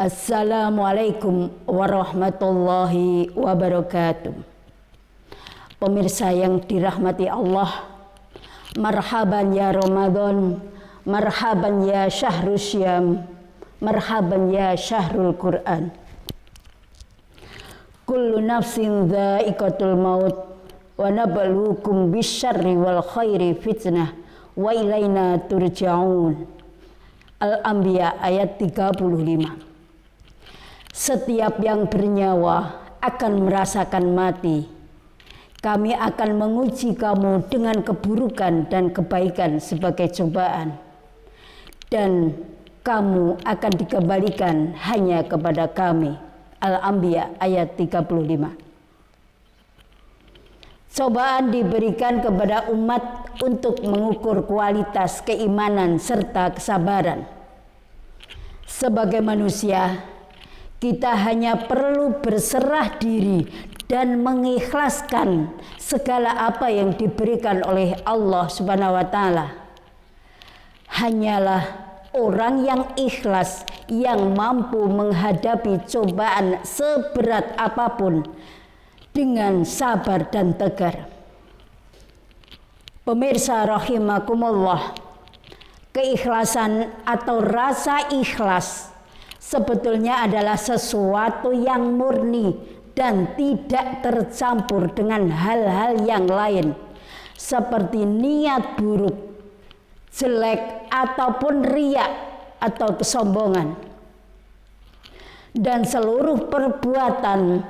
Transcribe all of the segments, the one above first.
Assalamualaikum warahmatullahi wabarakatuh. Pemirsa yang dirahmati Allah, marhaban ya Ramadan, marhaban ya syahrul syam, marhaban ya syahrul Quran. Kullu nafsin dha'iqatul maut wa nabluukum bisyarri wal khairi fitnah wa ilaina turja'un. Al-Anbiya ayat 35. Setiap yang bernyawa akan merasakan mati. Kami akan menguji kamu dengan keburukan dan kebaikan sebagai cobaan. Dan kamu akan dikembalikan hanya kepada kami. Al-Anbiya ayat 35. Cobaan diberikan kepada umat untuk mengukur kualitas keimanan serta kesabaran. Sebagai manusia, kita hanya perlu berserah diri dan mengikhlaskan segala apa yang diberikan oleh Allah Subhanahu wa taala. Hanyalah orang yang ikhlas yang mampu menghadapi cobaan seberat apapun dengan sabar dan tegar. Pemirsa rahimakumullah, keikhlasan atau rasa ikhlas sebetulnya adalah sesuatu yang murni dan tidak tercampur dengan hal-hal yang lain seperti niat buruk, jelek ataupun riya atau kesombongan. Dan seluruh perbuatan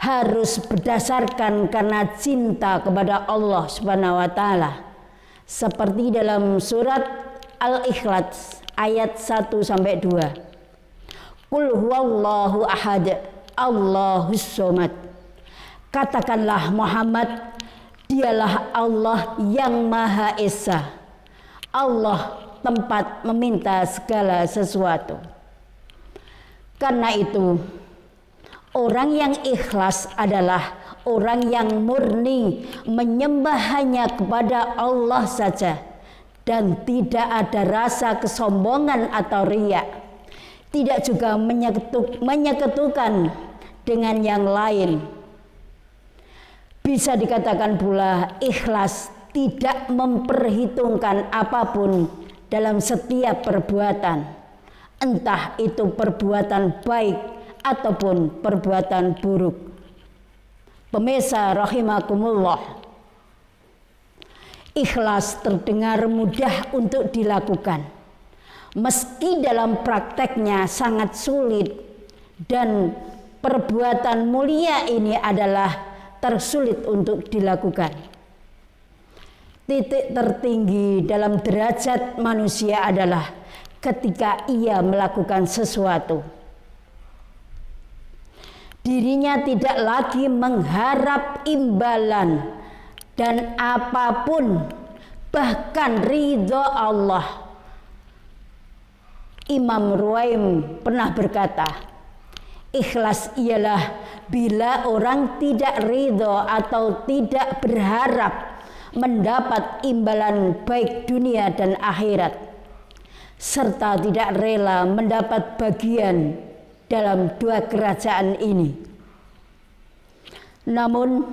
harus berdasarkan karena cinta kepada Allah Subhanahu wa taala. Seperti dalam surat Al-Ikhlas ayat 1 sampai 2. Qul huwallahu ahad, Allahus somad. Katakanlah Muhammad, dialah Allah yang Maha Esa. Allah tempat meminta segala sesuatu. Karena itu, orang yang ikhlas adalah orang yang murni menyembah hanya kepada Allah saja dan tidak ada rasa kesombongan atau riya. Tidak juga menyekutukan dengan yang lain. Bisa dikatakan pula ikhlas tidak memperhitungkan apapun dalam setiap perbuatan, entah itu perbuatan baik ataupun perbuatan buruk. Pemirsa rahimakumullah, ikhlas terdengar mudah untuk dilakukan, meski dalam prakteknya sangat sulit, dan perbuatan mulia ini adalah tersulit untuk dilakukan. Titik tertinggi dalam derajat manusia adalah ketika ia melakukan sesuatu. Dirinya tidak lagi mengharap imbalan dan apapun, bahkan ridho Allah. Imam Ruwaim pernah berkata, ikhlas ialah bila orang tidak ridho atau tidak berharap mendapat imbalan baik dunia dan akhirat, serta tidak rela mendapat bagian dalam dua kerajaan ini. Namun,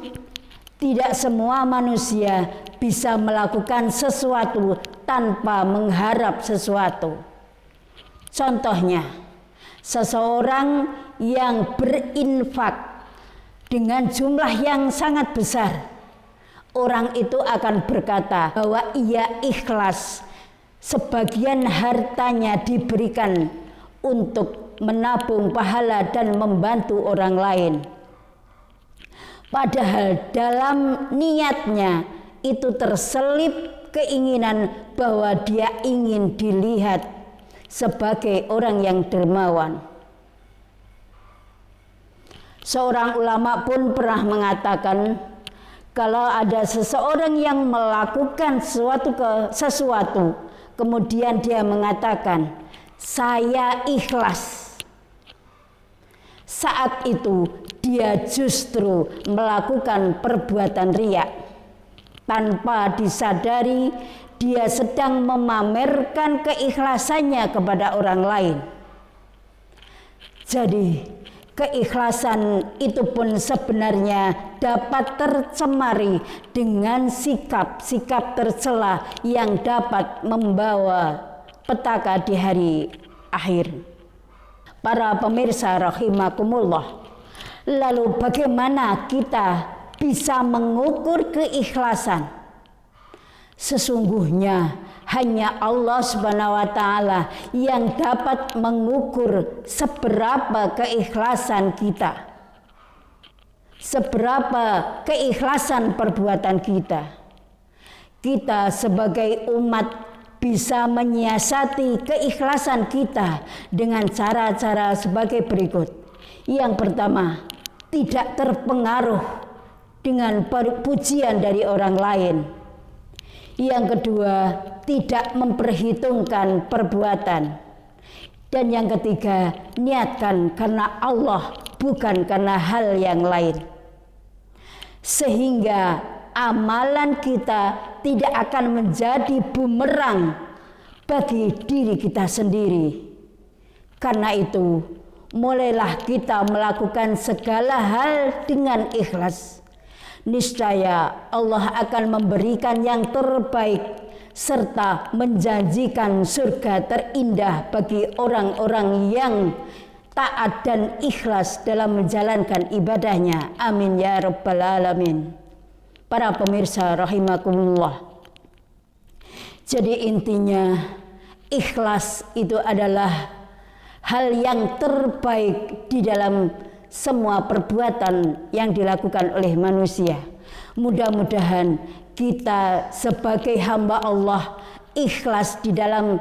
tidak semua manusia bisa melakukan sesuatu tanpa mengharap sesuatu. Contohnya, seseorang yang berinfak dengan jumlah yang sangat besar, orang itu akan berkata bahwa ia ikhlas sebagian hartanya diberikan untuk menabung pahala dan membantu orang lain. Padahal dalam niatnya itu terselip keinginan bahwa dia ingin dilihat sebagai orang yang dermawan. Seorang ulama pun pernah mengatakan, kalau ada seseorang yang melakukan sesuatu, kemudian dia mengatakan, saya ikhlas, saat itu dia justru melakukan perbuatan riya. Tanpa disadari, dia sedang memamerkan keikhlasannya kepada orang lain. Jadi keikhlasan itu pun sebenarnya dapat tercemari dengan sikap-sikap tercela yang dapat membawa petaka di hari akhir. Para pemirsa rahimakumullah, lalu bagaimana kita bisa mengukur keikhlasan? Sesungguhnya hanya Allah Subhanahu wa taala yang dapat mengukur seberapa keikhlasan kita. Seberapa keikhlasan perbuatan kita. Kita sebagai umat bisa menyiasati keikhlasan kita dengan cara-cara sebagai berikut. Yang pertama, tidak terpengaruh dengan pujian dari orang lain. Yang kedua, tidak memperhitungkan perbuatan. Dan yang ketiga, niatkan karena Allah, bukan karena hal yang lain. Sehingga amalan kita tidak akan menjadi bumerang bagi diri kita sendiri. Karena itu, mulailah kita melakukan segala hal dengan ikhlas. Niscaya Allah akan memberikan yang terbaik serta menjanjikan surga terindah bagi orang-orang yang taat dan ikhlas dalam menjalankan ibadahnya. Amin ya rabbal alamin. Para pemirsa rahimakumullah. Jadi intinya ikhlas itu adalah hal yang terbaik di dalam semua perbuatan yang dilakukan oleh manusia. Mudah-mudahan kita sebagai hamba Allah ikhlas di dalam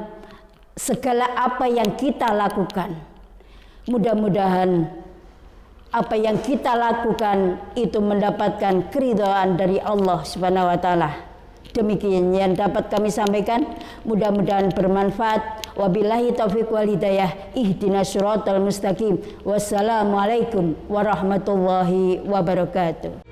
segala apa yang kita lakukan. Mudah-mudahan apa yang kita lakukan itu mendapatkan keridhaan dari Allah Subhanahu wa taala. Demikian yang dapat kami sampaikan, mudah-mudahan bermanfaat. Wabillahi taufiq wal hidayah. Ihdinas siratal mustaqim. Wassalamualaikum warahmatullahi wabarakatuh.